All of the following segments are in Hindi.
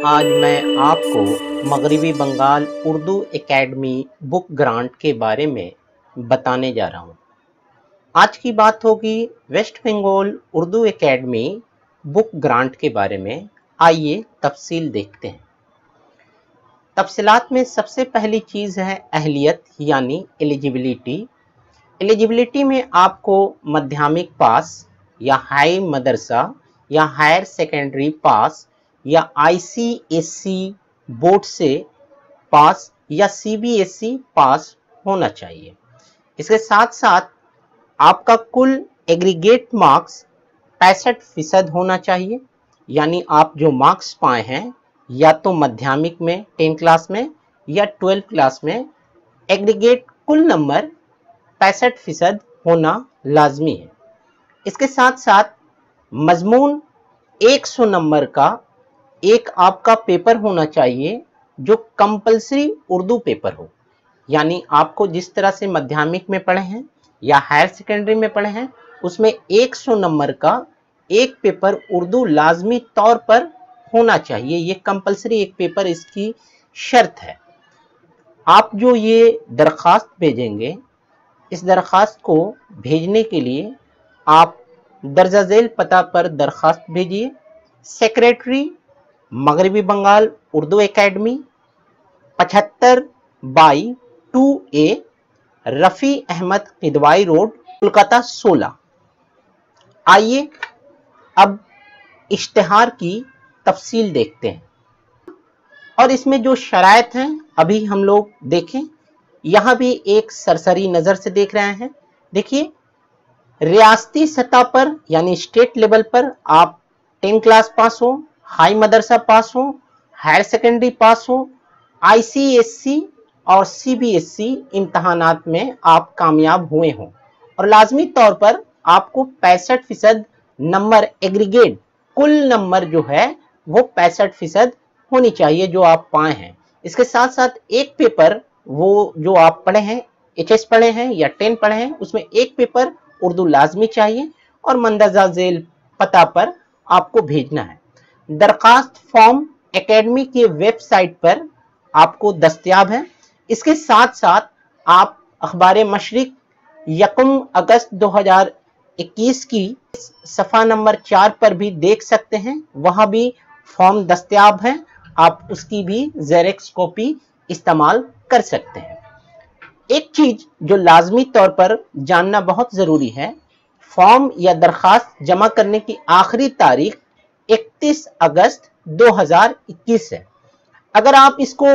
आज मैं आपको मगरिबी Bengal Urdu academy book grant के बारे में बताने जा रहा हूँ। आज की बात होगी West Bengal Urdu academy book grant के बारे में। आइए तफसील देखते हैं। तफसीलात में सबसे पहली चीज़ है अहलियत यानी एलिजिबिलिटी। एलिजिबिलिटी में आपको माध्यमिक पास या हाई मदरसा या हायर सेकेंडरी पास या आईसीएसई बोर्ड से पास या सीबीएसई पास होना चाहिए। इसके साथ साथ आपका कुल एग्रीगेट मार्क्स 65% होना चाहिए, यानी आप जो मार्क्स पाए हैं या तो माध्यमिक में 10 क्लास में या 12 क्लास में, एग्रीगेट कुल नंबर 65% होना लाजमी है। इसके साथ साथ मजमून 100 नंबर का एक आपका पेपर होना चाहिए जो कंपलसरी उर्दू पेपर हो, यानी आपको जिस तरह से माध्यमिक में पढ़े हैं या हायर सेकेंडरी में पढ़े हैं उसमें 100 नंबर का एक पेपर उर्दू लाजमी तौर पर होना चाहिए। ये कंपलसरी एक पेपर इसकी शर्त है। आप जो ये दरख्वास्त भेजेंगे, इस दरख्वास्त को भेजने के लिए आप दर्जा झेल पता पर दरख्वास्त भेजिए। सेक्रेटरी मगरिबी Bengal Urdu academy 75/2A Rafi Ahmed Kidwai road Kolkata 16। आइए अब इश्तिहार की तफसील देखते हैं और इसमें जो शराइत हैं अभी हम लोग देखें। यहाँ भी एक सरसरी नज़र से देख रहे हैं। देखिए, रियासती सतह पर यानी स्टेट लेवल पर आप 10 क्लास पास हो, हाई मदरसा पास हो, हायर सेकेंडरी पास हो, आईसीएसई और सीबीएसई इम्तहानात में आप कामयाब हुए हों और लाजमी तौर पर आपको 65% नंबर एग्रीगेट कुल नंबर जो है वो 65% होनी चाहिए जो आप पाए हैं। इसके साथ साथ एक पेपर वो जो आप पढ़े हैं, एचएस पढ़े हैं या 10 पढ़े हैं, उसमें एक पेपर उर्दू लाजमी चाहिए और मंदरजा झेल पता पर आपको भेजना है। दरखास्त फॉर्म एकेडमी की वेबसाइट पर आपको दस्तयाब है। इसके साथ साथ आप अखबार मशरिक 1 अगस्त 2021 की सफ़ा नंबर 4 पर भी देख सकते हैं, वहाँ भी फॉर्म दस्तयाब है। आप उसकी भी ज़ेरॉक्स कॉपी इस्तेमाल कर सकते हैं। एक चीज जो लाजमी तौर पर जानना बहुत जरूरी है, फॉर्म या दरखास्त जमा करने की आखिरी तारीख 31 अगस्त 2021 है। अगर आप इसको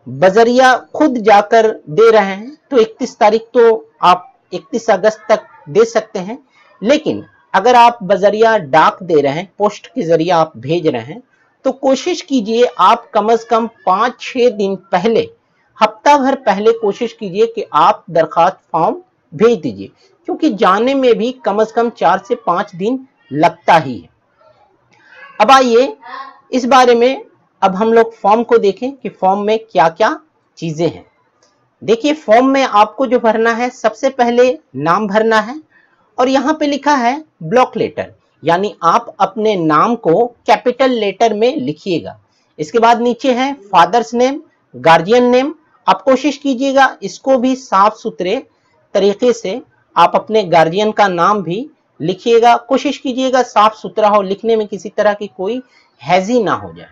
बजरिया खुद जाकर दे रहे हैं तो 31 तारीख तो आप 31 अगस्त तक दे सकते हैं, लेकिन अगर आप बजरिया डाक दे रहे हैं, पोस्ट के जरिए आप भेज रहे हैं, तो कोशिश कीजिए आप कम से कम 5-6 दिन पहले, हफ्ता भर पहले कोशिश कीजिए कि आप दरखास्त फॉर्म भेज दीजिए, क्योंकि जाने में भी कम से कम 4 से 5 दिन लगता ही है। अब आइए इस बारे में अब हम लोग फॉर्म को देखें कि फॉर्म में क्या क्या चीजें हैं। देखिए, फॉर्म में आपको जो भरना है, सबसे पहले नाम भरना है और यहाँ पे लिखा है ब्लॉक लेटर, यानी आप अपने नाम को कैपिटल लेटर में लिखिएगा। इसके बाद नीचे है फादर्स नेम, गार्जियन नेम। आप कोशिश कीजिएगा इसको भी साफ सुथरे तरीके से आप अपने गार्जियन का नाम भी लिखिएगा। कोशिश कीजिएगा साफ सुथरा हो, लिखने में किसी तरह की कोई हैजी ना हो जाए,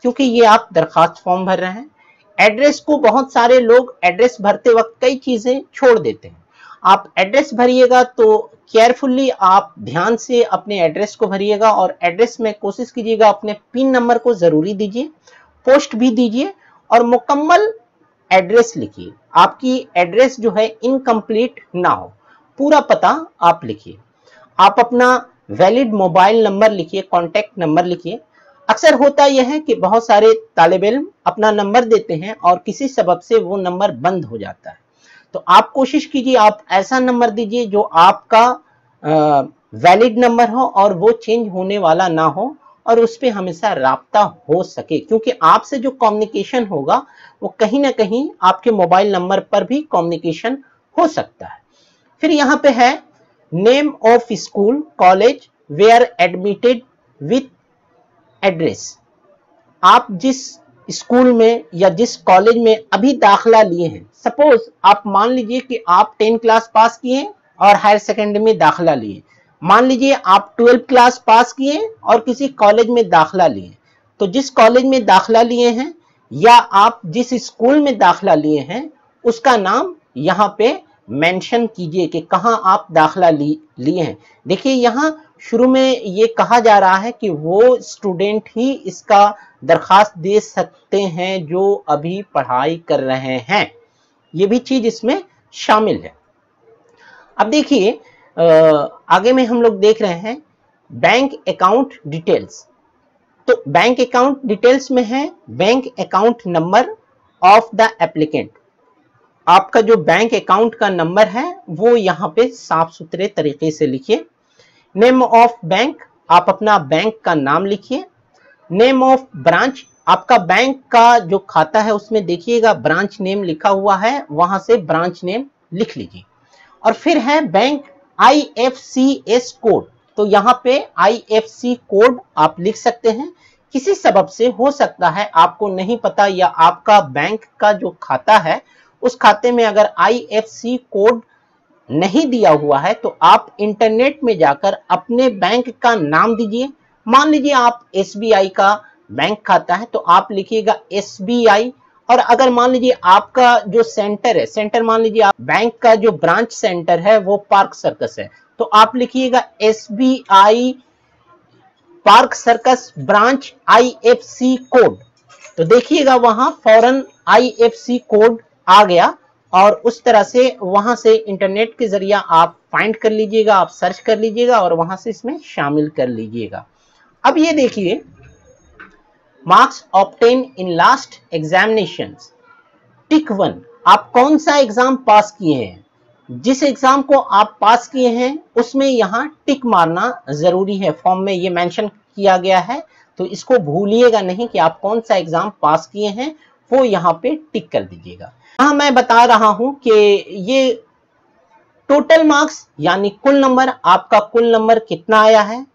क्योंकि ये आप दरखास्त फॉर्म भर रहे हैं। एड्रेस को बहुत सारे लोग एड्रेस भरते वक्त कई चीजें छोड़ देते हैं। आप एड्रेस भरिएगा तो केयरफुली आप ध्यान से अपने एड्रेस को भरिएगा और एड्रेस में कोशिश कीजिएगा अपने पिन नंबर को जरूरी दीजिए, पोस्ट भी दीजिए और मुकम्मल एड्रेस लिखिए। आपकी एड्रेस जो है इनकम्प्लीट ना हो, पूरा पता आप लिखिए। आप अपना वैलिड मोबाइल नंबर लिखिए, कॉन्टैक्ट नंबर लिखिए। अक्सर होता यह है कि बहुत सारे तालिब इल्म अपना नंबर देते हैं और किसी सबब से वो नंबर बंद हो जाता है, तो आप कोशिश कीजिए आप ऐसा नंबर दीजिए जो आपका वैलिड नंबर हो और वो चेंज होने वाला ना हो और उस पर हमेशा राब्ता हो सके, क्योंकि आपसे जो कम्युनिकेशन होगा वो कहीं ना कहीं आपके मोबाइल नंबर पर भी कम्युनिकेशन हो सकता है। फिर यहाँ पे है name of school college where admitted with address. आप जिस स्कूल में या जिस कॉलेज में अभी दाखला लिए हैं, सपोज आप मान लीजिए कि आप 10 क्लास पास किए और हायर सेकेंडरी में दाखला लिए, मान लीजिए आप 12 क्लास पास किए और किसी कॉलेज में दाखला लिए, तो जिस कॉलेज में दाखला लिए हैं या आप जिस स्कूल में दाखला लिए हैं उसका नाम यहाँ पे मेंशन कीजिए कि कहाँ आप दाखला लिए हैं। देखिए यहाँ शुरू में ये कहा जा रहा है कि वो स्टूडेंट ही इसका दरखास्त दे सकते हैं जो अभी पढ़ाई कर रहे हैं, ये भी चीज इसमें शामिल है। अब देखिए आगे में हम लोग देख रहे हैं बैंक अकाउंट डिटेल्स। तो बैंक अकाउंट डिटेल्स में है bank account number of the applicant. आपका जो बैंक अकाउंट का नंबर है वो यहाँ पे साफ सुथरे तरीके से लिखिए। नेम ऑफ बैंक, आप अपना बैंक का नाम लिखिए। नेम ऑफ ब्रांच, आपका बैंक का जो खाता है उसमें देखिएगा ब्रांच नेम लिखा हुआ है, वहां से ब्रांच नेम लिख लीजिए। और फिर है बैंक IFSC कोड, तो यहाँ पे IFSC कोड आप लिख सकते हैं। किसी सबब से हो सकता है आपको नहीं पता या आपका बैंक का जो खाता है उस खाते में अगर IFSC कोड नहीं दिया हुआ है तो आप इंटरनेट में जाकर अपने बैंक का नाम दीजिए। मान लीजिए आप SBI का बैंक खाता है तो आप लिखिएगा SBI, और अगर मान लीजिए आपका जो सेंटर है, सेंटर मान लीजिए आप बैंक का जो ब्रांच सेंटर है वो पार्क सर्कस है, तो आप लिखिएगा SBI park circus branch IFSC code. तो देखिएगा वहां फौरन IFSC कोड आ गया और उस तरह से वहां से इंटरनेट के जरिए आप फाइंड कर लीजिएगा, आप सर्च कर लीजिएगा और वहां से इसमें शामिल कर लीजिएगा। अब ये देखिए marks obtain in last examinations, tick 1, आप कौन सा एग्जाम पास किए हैं, जिस एग्जाम को आप पास किए हैं उसमें यहाँ टिक मारना जरूरी है। फॉर्म में ये मेंशन किया गया है तो इसको भूलिएगा नहीं कि आप कौन सा एग्जाम पास किए हैं, वो यहाँ पे टिक कर दीजिएगा। यहाँ मैं बता रहा हूं कि ये टोटल मार्क्स यानी कुल नंबर, आपका कुल नंबर कितना आया है।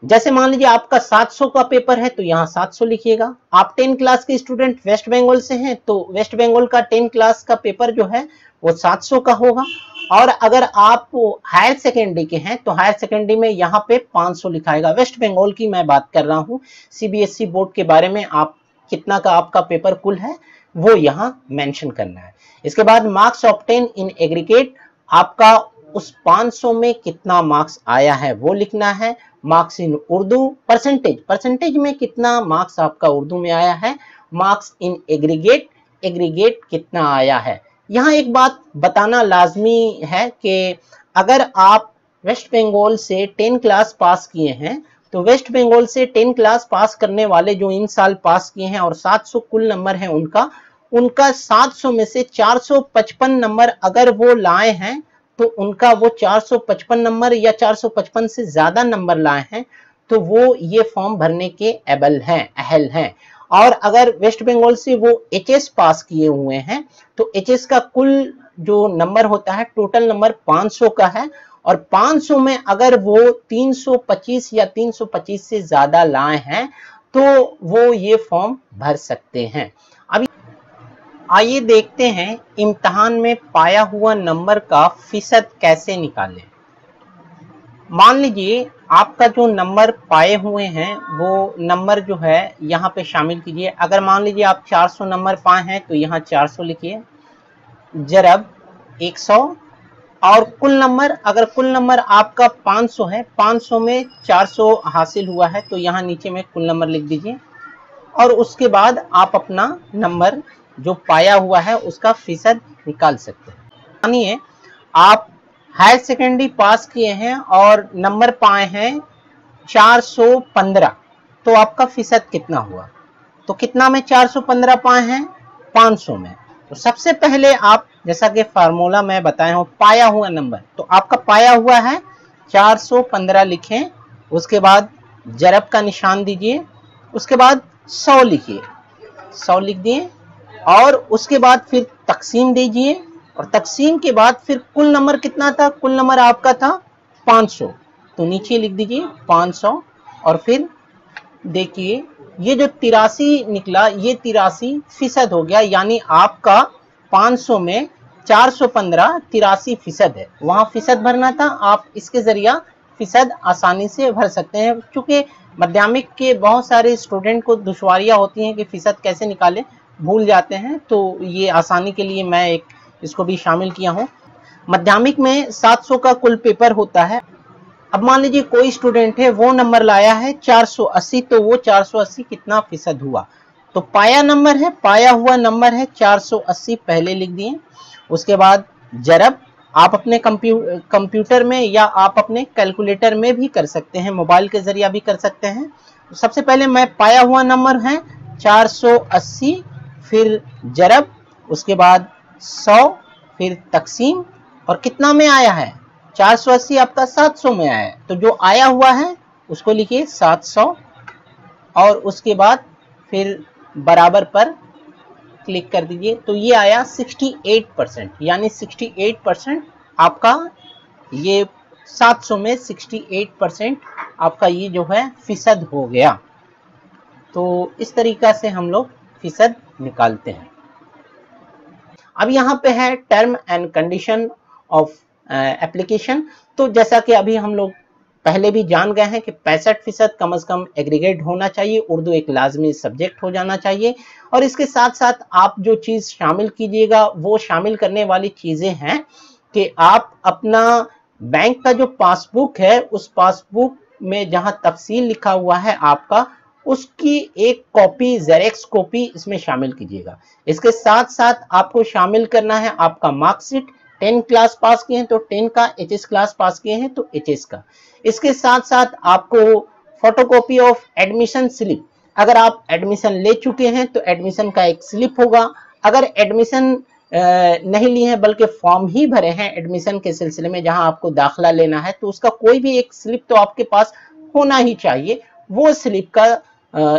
जैसे मान लीजिए आपका 700 का पेपर है तो यहाँ 700 लिखिएगा। आप 10 क्लास के स्टूडेंट वेस्ट बंगाल से हैं तो वेस्ट बंगाल का 10 क्लास का पेपर जो है वो 700 का होगा। और अगर आप हायर सेकेंडरी के हैं तो हायर सेकेंडरी में यहाँ पे 500 लिखाएगा। वेस्ट बंगाल की मैं बात कर रहा हूँ, CBSE बोर्ड के बारे में आप कितना का आपका पेपर कुल है वो यहाँ मेंशन करना है। इसके बाद मार्क्स ऑब्टेन इन एग्रीगेट, आपका उस 500 में कितना मार्क्स आया है वो लिखना है। मार्क्स इन उर्दू, परसेंटेज में कितना मार्क्स आपका उर्दू में आया है। मार्क्स इन एग्रीगेट कितना आया है। यहाँ एक बात बताना लाजमी है कि अगर आप वेस्ट बंगाल से 10 क्लास पास किए हैं तो वेस्ट बंगाल से 10 क्लास पास करने वाले जो इन साल पास किए हैं और 700 कुल नंबर है उनका 700 में से 455 नंबर अगर वो लाए हैं तो उनका वो 455 नंबर या 455 से ज्यादा नंबर लाए हैं तो वो ये फॉर्म भरने के अहल हैं। और अगर वेस्ट बंगाल से वो HS पास किए हुए हैं तो HS का कुल जो नंबर होता है टोटल नंबर 500 का है, और 500 में अगर वो 325 या 325 से ज्यादा लाए हैं तो वो ये फॉर्म भर सकते हैं। अभी आइए देखते हैं इम्तिहान में पाया हुआ नंबर का फीसद कैसे निकालें। मान लीजिए आपका जो नंबर पाए हुए हैं वो नंबर जो है यहाँ पे शामिल कीजिए। अगर मान लीजिए आप 400 नंबर पाए हैं तो यहाँ 400 लिखिए, जरब 100, और कुल नंबर, अगर कुल नंबर आपका 500 है, 500 में 400 हासिल हुआ है तो यहाँ नीचे में कुल नंबर लिख दीजिए। और उसके बाद आप अपना नंबर जो पाया हुआ है उसका फीसद निकाल सकते हैं। मानिए आप हायर सेकेंडरी पास किए हैं और नंबर पाए हैं 415, तो आपका फीसद कितना हुआ। तो कितना में 415 पाए हैं, 500 में। तो सबसे पहले आप, जैसा कि फार्मूला मैं बताया हूं, पाया हुआ नंबर, तो आपका पाया हुआ है 415 लिखें, उसके बाद जरब का निशान दीजिए, उसके बाद 100 लिखिए, 100 लिख दिए, और उसके बाद फिर तकसीम दीजिए, और तकसीम के बाद फिर कुल नंबर कितना था, कुल नंबर आपका था 500, तो नीचे लिख दीजिए 500, और फिर देखिए ये जो 83 निकला, ये 83% हो गया, यानी आपका 500 में 415 83% है। वहां फीसद भरना था, आप इसके जरिए फीसद आसानी से भर सकते हैं। क्योंकि माध्यमिक के बहुत सारे स्टूडेंट को दुश्वारियां होती हैं कि फीसद कैसे निकालें, भूल जाते हैं, तो ये आसानी के लिए मैं इसको भी शामिल किया हूँ। माध्यमिक में 700 का कुल पेपर होता है। अब मान लीजिए कोई स्टूडेंट है, वो नंबर लाया है 480, तो वो 480 कितना फीसद हुआ, तो पाया नंबर है, पाया हुआ नंबर है 480, पहले लिख दिए। उसके बाद जरब आप अपने कंप्यूटर में या आप अपने कैलकुलेटर में भी कर सकते हैं, मोबाइल के जरिए भी कर सकते हैं। सबसे पहले मैं पाया हुआ नंबर है 480, फिर जरब, उसके बाद 100, फिर तकसीम, और कितना में आया है 480 आपका 700 में आया है, तो जो आया हुआ है उसको लिखिए 700, और उसके बाद फिर बराबर पर क्लिक कर दीजिए, तो ये आया 68%, यानी 68% आपका, ये 700 में 68% आपका ये जो है फीसद हो गया। तो इस तरीका से हम लोग फीसद निकालते हैं। अब यहाँ पे है term and condition of application. तो जैसा कि अभी हम लोग पहले भी जान गए हैं कि 65% कम से कम एग्रीगेट होना चाहिए, उर्दू एक लाजमी सब्जेक्ट हो जाना चाहिए। और इसके साथ साथ आप जो चीज़ शामिल कीजिएगा, वो शामिल करने वाली चीज़ें हैं कि आप अपना बैंक का जो पासबुक है, उस पासबुक में जहां तफसील लिखा हुआ है आपका, उसकी एक कॉपी, जेरेक्स कॉपी इसमें शामिल कीजिएगा। इसके साथ साथ आपको शामिल करना है आपका मार्कशीट, 10 क्लास पास किए हैं तो 10 का, एचएस क्लास पास किए हैं तो एचएस का। इसके साथ साथ आपको फोटोकॉपी ऑफ एडमिशन स्लिप, अगर आप एडमिशन ले चुके हैं तो एडमिशन का एक स्लिप होगा। अगर एडमिशन नहीं लिए हैं बल्कि फॉर्म ही भरे हैं एडमिशन के सिलसिले में जहां आपको दाखिला लेना है, तो उसका कोई भी एक स्लिप तो आपके पास होना ही चाहिए। वो स्लिप का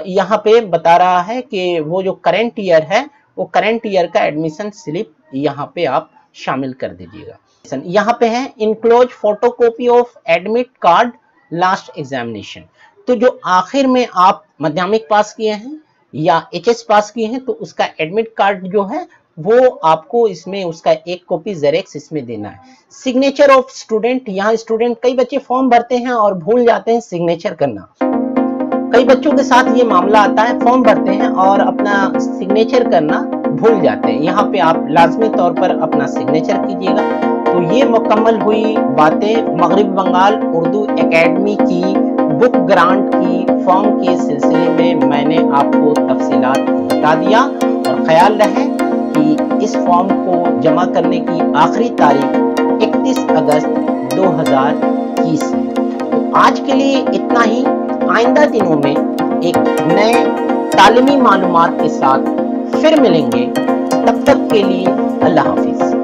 यहाँ पे बता रहा है कि वो जो करंट ईयर है, वो करंट ईयर का एडमिशन स्लिप यहाँ पे आप शामिल कर दीजिएगा। यहाँ पे है enclose photocopy of admit card last examination. तो जो आखिर में आप माध्यमिक पास किए हैं या एचएस पास किए हैं, तो उसका एडमिट कार्ड जो है वो आपको इसमें उसका एक कॉपी जेरेक्स इसमें देना है। सिग्नेचर ऑफ स्टूडेंट, यहाँ स्टूडेंट, कई बच्चे फॉर्म भरते हैं और भूल जाते हैं सिग्नेचर करना। कई बच्चों के साथ ये मामला आता है, फॉर्म भरते हैं और अपना सिग्नेचर करना भूल जाते हैं। यहाँ पे आप लाजमी तौर पर अपना सिग्नेचर कीजिएगा। तो ये मुकम्मल हुई बातें मगरिब बंगाल उर्दू एकेडमी की बुक ग्रांट की फॉर्म के सिलसिले में मैंने आपको तफसीलात बता दिया। और ख्याल रहे कि इस फॉर्म को जमा करने की आखिरी तारीख 31 अगस्त 2021 है। तो आज के लिए इतना ही। आइंदा दिनों में एक नए तालीमी मालूमात के साथ फिर मिलेंगे। तब तक के लिए अल्लाह हाफिज।